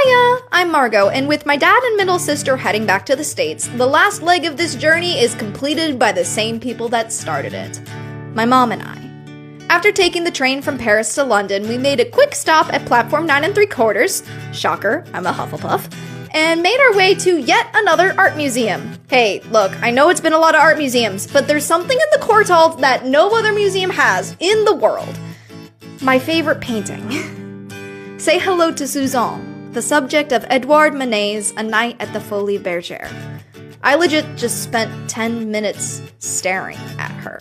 Hiya! I'm Margo, and with my dad and middle sister heading back to the States, the last leg of this journey is completed by the same people that started it. My mom and I. After taking the train from Paris to London, we made a quick stop at platform 9 3/4, shocker, I'm a Hufflepuff, and made our way to yet another art museum. Hey, look, I know it's been a lot of art museums, but there's something in the Courtauld that no other museum has in the world. My favorite painting. Say hello to Suzanne, the subject of Edouard Manet's A Night at the Folies Bergère. I legit just spent 10 minutes staring at her.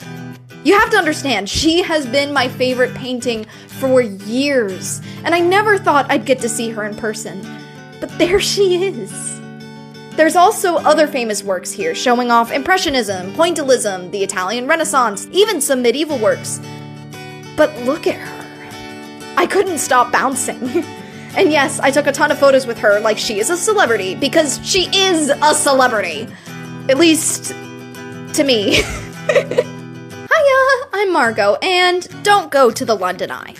You have to understand, she has been my favorite painting for years, and I never thought I'd get to see her in person. But there she is. There's also other famous works here, showing off Impressionism, Pointillism, the Italian Renaissance, even some medieval works. But look at her. I couldn't stop bouncing. And yes, I took a ton of photos with her like she is a celebrity, because she is a celebrity. At least, to me. Hiya, I'm Margo, and don't go to the London Eye.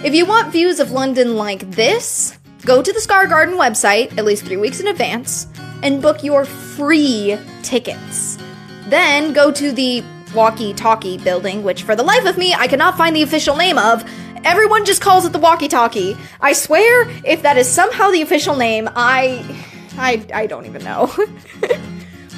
If you want views of London like this, go to the Scar Garden website at least 3 weeks in advance and book your free tickets. Then go to the Walkie-Talkie building, which for the life of me, I cannot find the official name of. Everyone just calls it the Walkie-Talkie. I swear, if that is somehow the official name, I don't even know.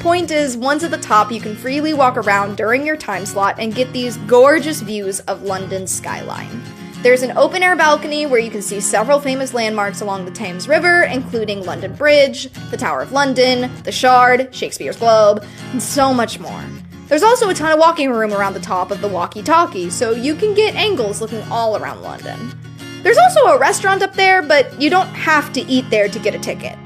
Point is, once at the top, you can freely walk around during your time slot and get these gorgeous views of London's skyline. There's an open-air balcony where you can see several famous landmarks along the Thames River, including London Bridge, the Tower of London, the Shard, Shakespeare's Globe, and so much more. There's also a ton of walking room around the top of the Walkie-Talkie, so you can get angles looking all around London. There's also a restaurant up there, but you don't have to eat there to get a ticket.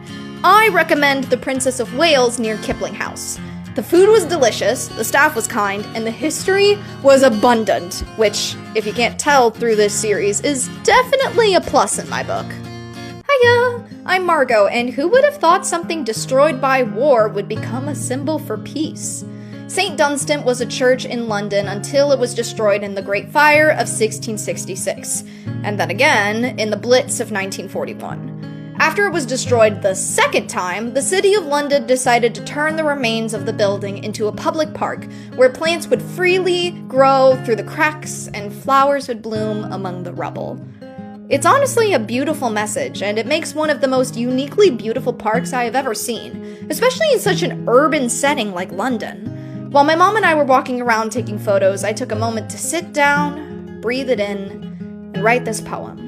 I recommend the Princess of Wales near Kipling House. The food was delicious, the staff was kind, and the history was abundant, which, if you can't tell through this series, is definitely a plus in my book. Hiya! I'm Margo, and who would have thought something destroyed by war would become a symbol for peace? St. Dunstan was a church in London until it was destroyed in the Great Fire of 1666, and then again in the Blitz of 1941. After it was destroyed the second time, the City of London decided to turn the remains of the building into a public park where plants would freely grow through the cracks and flowers would bloom among the rubble. It's honestly a beautiful message, and it makes one of the most uniquely beautiful parks I have ever seen, especially in such an urban setting like London. While my mom and I were walking around taking photos, I took a moment to sit down, breathe it in, and write this poem.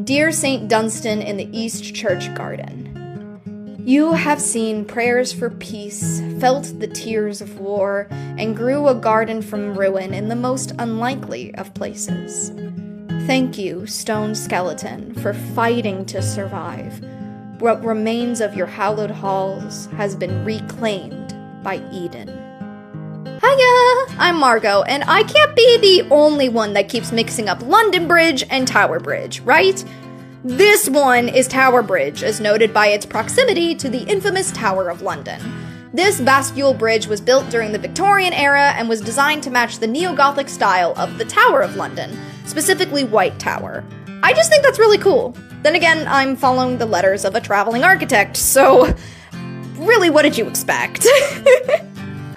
Dear St. Dunstan in the East Church Garden, you have seen prayers for peace, felt the tears of war, and grew a garden from ruin in the most unlikely of places. Thank you, stone skeleton, for fighting to survive. What remains of your hallowed halls has been reclaimed by Eden. Hiya! I'm Margo, and I can't be the only one that keeps mixing up London Bridge and Tower Bridge, right? This one is Tower Bridge, as noted by its proximity to the infamous Tower of London. This bastille bridge was built during the Victorian era and was designed to match the neo-Gothic style of the Tower of London, specifically White Tower. I just think that's really cool. Then again, I'm following the letters of a traveling architect, so really, what did you expect?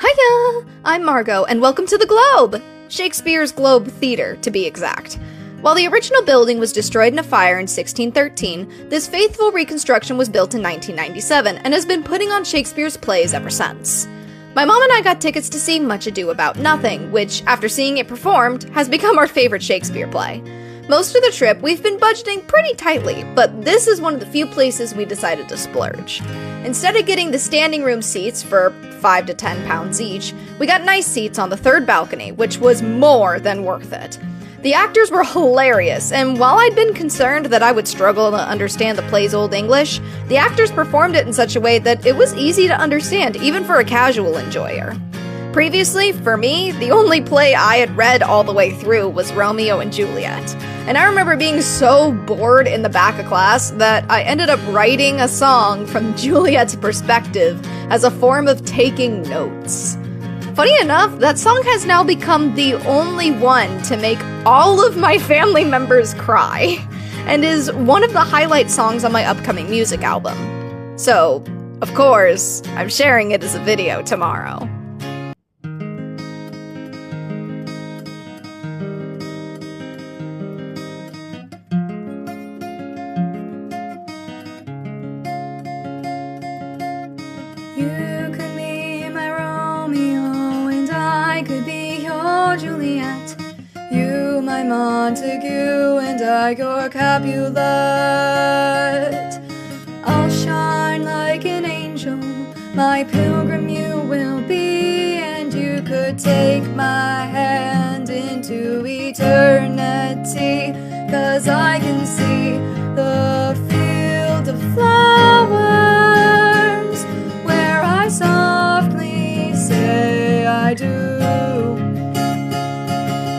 Hiya! I'm Margo, and welcome to the Globe! Shakespeare's Globe Theatre, to be exact. While the original building was destroyed in a fire in 1613, this faithful reconstruction was built in 1997 and has been putting on Shakespeare's plays ever since. My mom and I got tickets to see Much Ado About Nothing, which, after seeing it performed, has become our favorite Shakespeare play. Most of the trip, we've been budgeting pretty tightly, but this is one of the few places we decided to splurge. Instead of getting the standing room seats for £5 to £10 each, we got nice seats on the third balcony, which was more than worth it. The actors were hilarious, and while I'd been concerned that I would struggle to understand the play's Old English, the actors performed it in such a way that it was easy to understand, even for a casual enjoyer. Previously, for me, the only play I had read all the way through was Romeo and Juliet. And I remember being so bored in the back of class that I ended up writing a song from Juliet's perspective as a form of taking notes. Funny enough, that song has now become the only one to make all of my family members cry. and is one of the highlight songs on my upcoming music album. So, of course, I'm sharing it as a video tomorrow. You could be my Romeo and I could be your Juliet. You my Montague and I your Capulet. I'll shine like an angel, my pilgrim you will be, and you could take my hand into eternity, 'cause I can see the field of flowers where I softly say I do.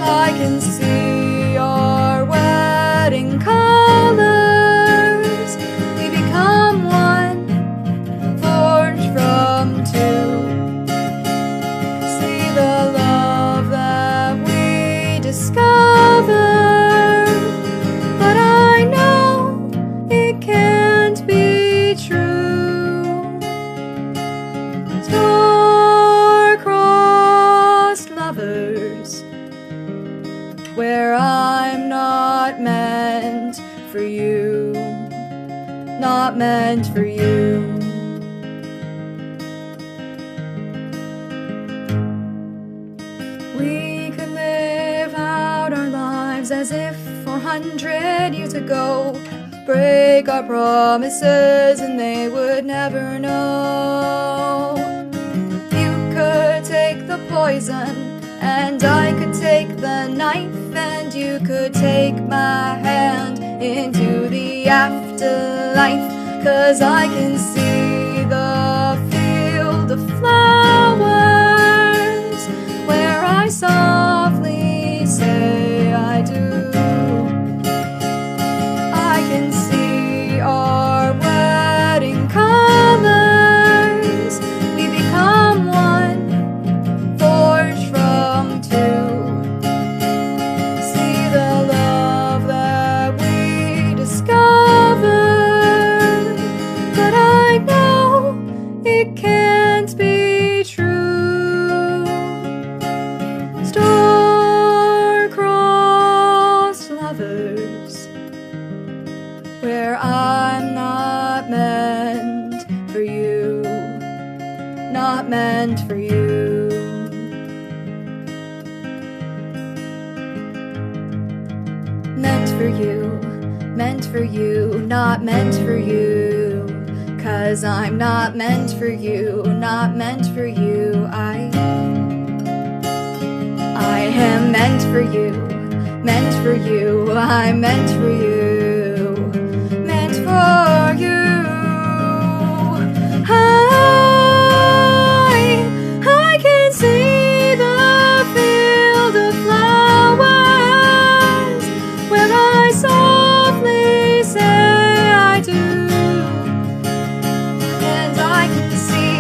I can see our wedding colors, we become one, forged from two. See the love that we discover, but I know it can't be true. Star-crossed lovers, where I'm not meant for you, not meant for you. We could live out our lives as if 400 years ago, break our promises and they would never know. You could take the poison and I could take the knife, and you could take my hand into the afterlife, 'cause I can see the field of flowers where I softly say I do. I can see our wedding colors, we become one, forged from two. See the love that we discover, but I know it can't be true. Star-crossed lovers, where I'm not meant for you, not meant for you. Meant for you, meant for you, not meant for you, 'cause I'm not meant for you, not meant for you. I am meant for you, meant for you, I'm meant for you, meant for you. I can see the field of flowers where I softly say I do, and I can see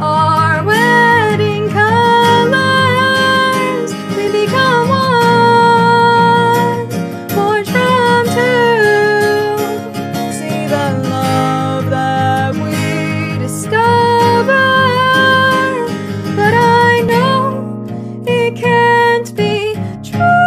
our wedding colors, we become one, forged from two. See the love that we discover, but I know it can't be true.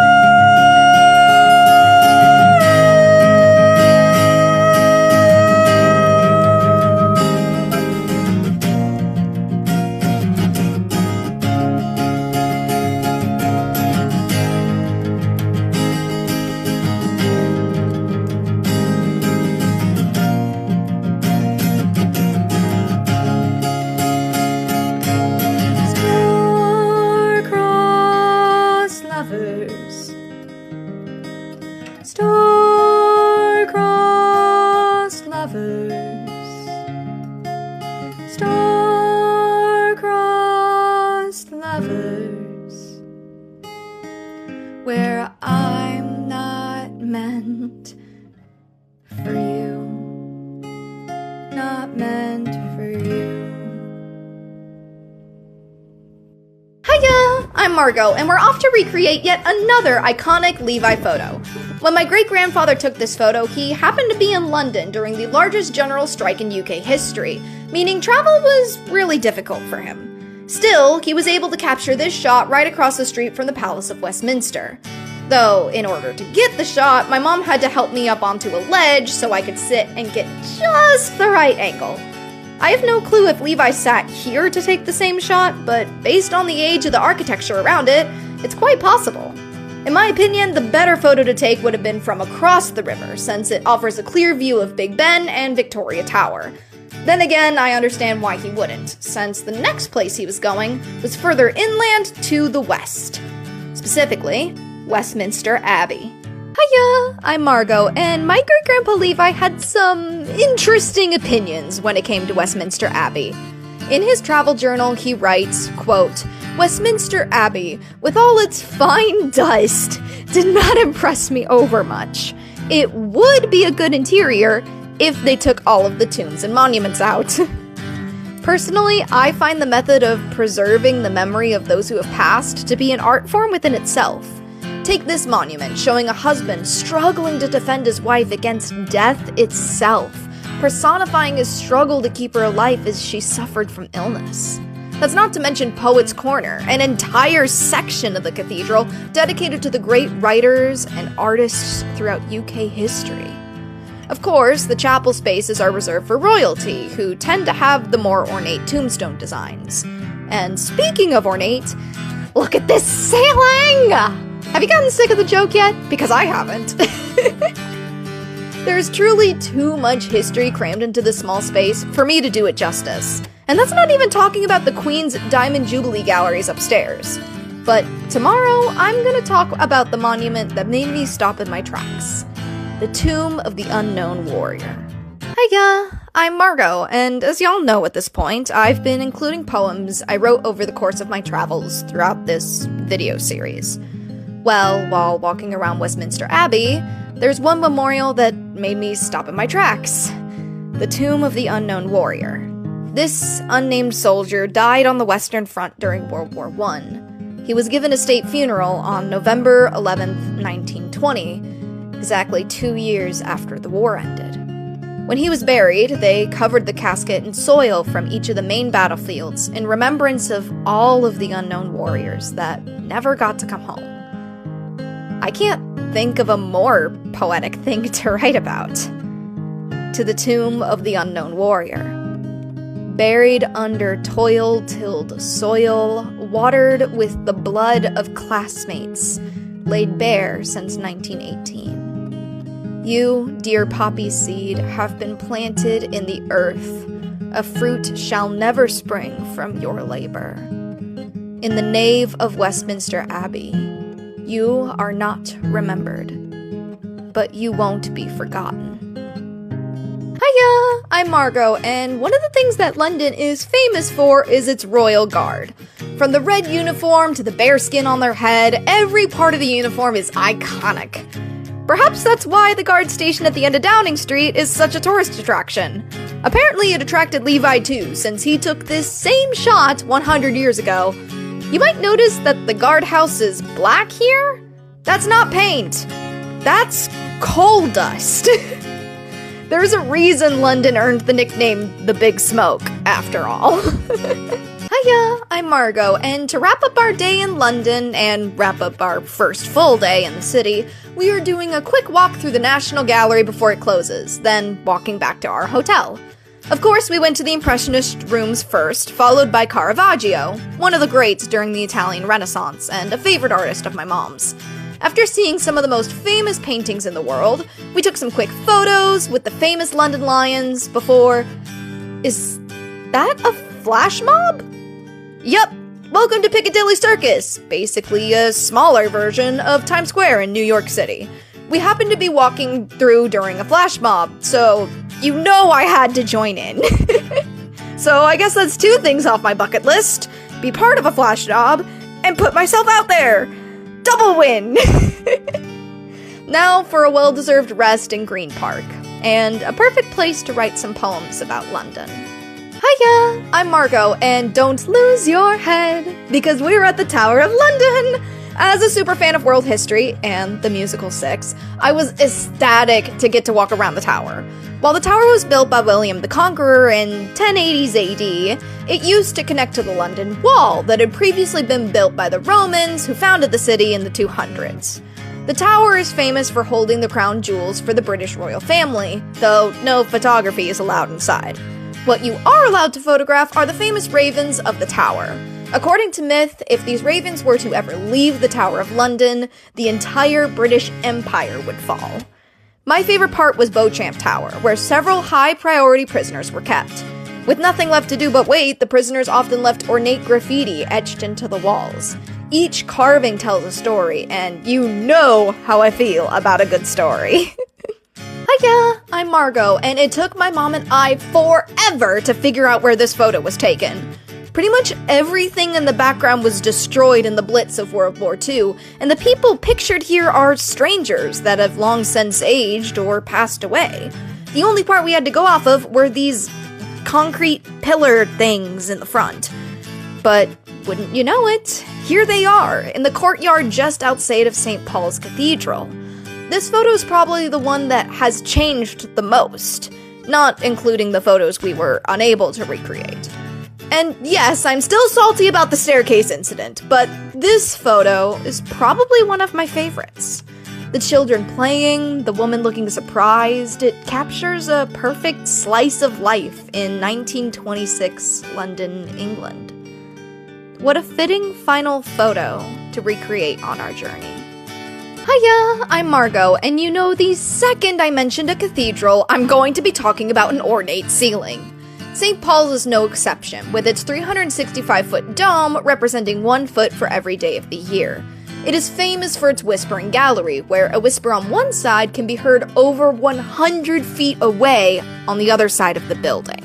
Star-crossed lovers, star-crossed lovers, star-crossed lovers, where I'm not meant for you, not meant for you. Hiya! I'm I'm Margo, and we're off to recreate yet another iconic Levi photo. When my great-grandfather took this photo, he happened to be in London during the largest general strike in UK history, meaning travel was really difficult for him. Still, he was able to capture this shot right across the street from the Palace of Westminster. Though, in order to get the shot, my mom had to help me up onto a ledge so I could sit and get just the right angle. I have no clue if Levi sat here to take the same shot, but based on the age of the architecture around it, it's quite possible. In my opinion, the better photo to take would have been from across the river, since it offers a clear view of Big Ben and Victoria Tower. Then again, I understand why he wouldn't, since the next place he was going was further inland to the west. Specifically, Westminster Abbey. Hiya, I'm Margo, and my great-grandpa Levi had some interesting opinions when it came to Westminster Abbey. In his travel journal, he writes, quote, "Westminster Abbey, with all its fine dust, did not impress me over much. It would be a good interior if they took all of the tombs and monuments out." Personally, I find the method of preserving the memory of those who have passed to be an art form within itself. Take this monument showing a husband struggling to defend his wife against death itself, personifying his struggle to keep her alive as she suffered from illness. That's not to mention Poets' Corner, an entire section of the cathedral dedicated to the great writers and artists throughout UK history. Of course, the chapel spaces are reserved for royalty, who tend to have the more ornate tombstone designs. And speaking of ornate, look at this ceiling! Have you gotten sick of the joke yet? Because I haven't. There's truly too much history crammed into this small space for me to do it justice. And that's not even talking about the Queen's Diamond Jubilee galleries upstairs. But tomorrow, I'm gonna talk about the monument that made me stop in my tracks. The Tomb of the Unknown Warrior. Hiya, I'm Margo, and as y'all know at this point, I've been including poems I wrote over the course of my travels throughout this video series. Well, while walking around Westminster Abbey, there's one memorial that made me stop in my tracks. The Tomb of the Unknown Warrior. This unnamed soldier died on the Western Front during World War I. He was given a state funeral on November 11th, 1920, exactly 2 years after the war ended. When he was buried, they covered the casket in soil from each of the main battlefields in remembrance of all of the unknown warriors that never got to come home. I can't think of a more poetic thing to write about. To the tomb of the unknown warrior. Buried under toil-tilled soil, watered with the blood of classmates, laid bare since 1918. You, dear poppy seed, have been planted in the earth. A fruit shall never spring from your labor. In the nave of Westminster Abbey, you are not remembered, but you won't be forgotten. Hiya, I'm Margo, and one of the things that London is famous for is its royal guard. From the red uniform to the bearskin on their head, every part of the uniform is iconic. Perhaps that's why the guard station at the end of Downing Street is such a tourist attraction. Apparently it attracted Levi too, since he took this same shot 100 years ago. You might notice that the guardhouse is black here? That's not paint. That's coal dust. There's a reason London earned the nickname the Big Smoke, after all. Hiya, I'm Margo, and to wrap up our day in London and wrap up our first full day in the city, we are doing a quick walk through the National Gallery before it closes, then walking back to our hotel. Of course, we went to the Impressionist rooms first, followed by Caravaggio, one of the greats during the Italian Renaissance and a favorite artist of my mom's. After seeing some of the most famous paintings in the world, we took some quick photos with the famous London lions before... Is that a flash mob? Yup, welcome to Piccadilly Circus, basically a smaller version of Times Square in New York City. We happened to be walking through during a flash mob, so you know I had to join in. So I guess that's 2 things off my bucket list. Be part of a flash mob, and put myself out there. Double win! Now for a well-deserved rest in Green Park, and a perfect place to write some poems about London. Hiya! I'm Margo, and don't lose your head, because we're at the Tower of London! As a super fan of world history, and the musical Six, I was ecstatic to get to walk around the tower. While the tower was built by William the Conqueror in 1080s AD, it used to connect to the London Wall that had previously been built by the Romans, who founded the city in the 200s. The tower is famous for holding the crown jewels for the British royal family, though no photography is allowed inside. What you are allowed to photograph are the famous ravens of the tower. According to myth, if these ravens were to ever leave the Tower of London, the entire British Empire would fall. My favorite part was Beauchamp Tower, where several high-priority prisoners were kept. With nothing left to do but wait, the prisoners often left ornate graffiti etched into the walls. Each carving tells a story, and you know how I feel about a good story. Hiya! I'm Margo, and it took my mom and I forever to figure out where this photo was taken. Pretty much everything in the background was destroyed in the Blitz of World War II, and the people pictured here are strangers that have long since aged or passed away. The only part we had to go off of were these concrete pillar things in the front. But wouldn't you know it, here they are, in the courtyard just outside of St. Paul's Cathedral. This photo is probably the one that has changed the most, not including the photos we were unable to recreate. And yes, I'm still salty about the staircase incident, but this photo is probably one of my favorites. The children playing, the woman looking surprised, it captures a perfect slice of life in 1926 London, England. What a fitting final photo to recreate on our journey. Hiya, I'm Margo, and you know the second I mentioned a cathedral, I'm going to be talking about an ornate ceiling. St. Paul's is no exception, with its 365-foot dome representing 1 foot for every day of the year. It is famous for its Whispering Gallery, where a whisper on one side can be heard over 100 feet away on the other side of the building.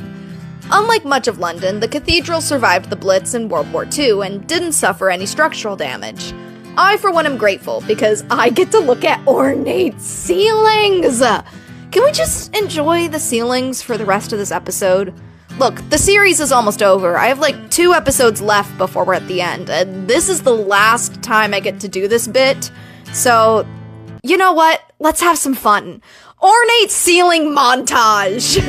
Unlike much of London, the cathedral survived the Blitz in World War II and didn't suffer any structural damage. I, for one, am grateful because I get to look at ornate ceilings! Can we just enjoy the ceilings for the rest of this episode? Look, the series is almost over. I have like 2 episodes left before we're at the end, and this is the last time I get to do this bit. So, you know what? Let's have some fun. Ornate ceiling montage!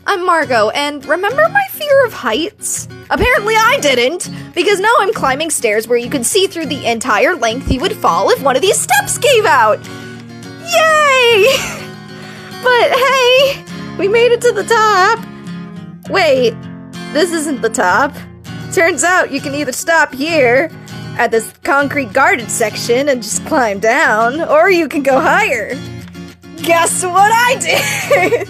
I'm Margo, and remember my fear of heights? Apparently I didn't, because now I'm climbing stairs where you can see through the entire length you would fall if one of these steps gave out! Yay! But hey, we made it to the top! Wait, this isn't the top. Turns out you can either stop here, at this concrete guarded section, and just climb down, or you can go higher. Guess what I did?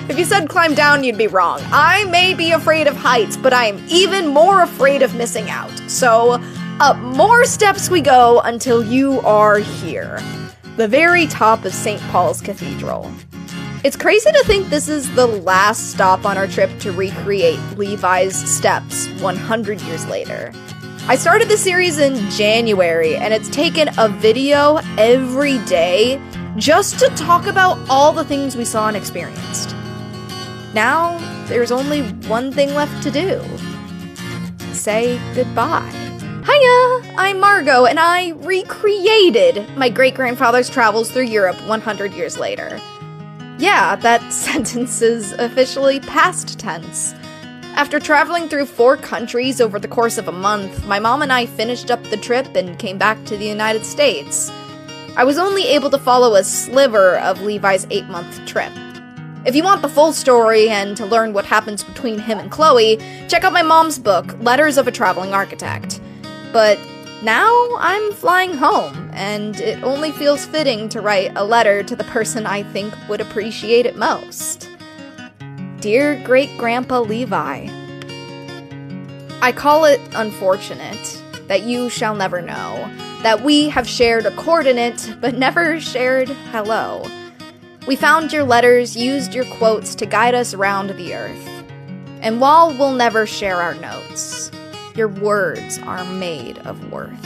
If you said climb down, you'd be wrong. I may be afraid of heights, but I am even more afraid of missing out. So, up more steps we go until you are here. The very top of St. Paul's Cathedral. It's crazy to think this is the last stop on our trip to recreate Levi's steps 100 years later. I started the series in January, and it's taken a video every day just to talk about all the things we saw and experienced. Now, there's only one thing left to do. Say goodbye. Hiya! I'm Margo, and I recreated my great-grandfather's travels through Europe 100 years later. Yeah, that sentence is officially past tense. After traveling through 4 countries over the course of a month, my mom and I finished up the trip and came back to the United States. I was only able to follow a sliver of Levi's 8-month trip. If you want the full story and to learn what happens between him and Chloe, check out my mom's book, Letters of a Traveling Architect. But now I'm flying home, and it only feels fitting to write a letter to the person I think would appreciate it most. Dear Great-Grandpa Levi, I call it unfortunate, that you shall never know, that we have shared a coordinate, but never shared hello. We found your letters, used your quotes to guide us round the earth. And while we'll never share our notes, your words are made of worth.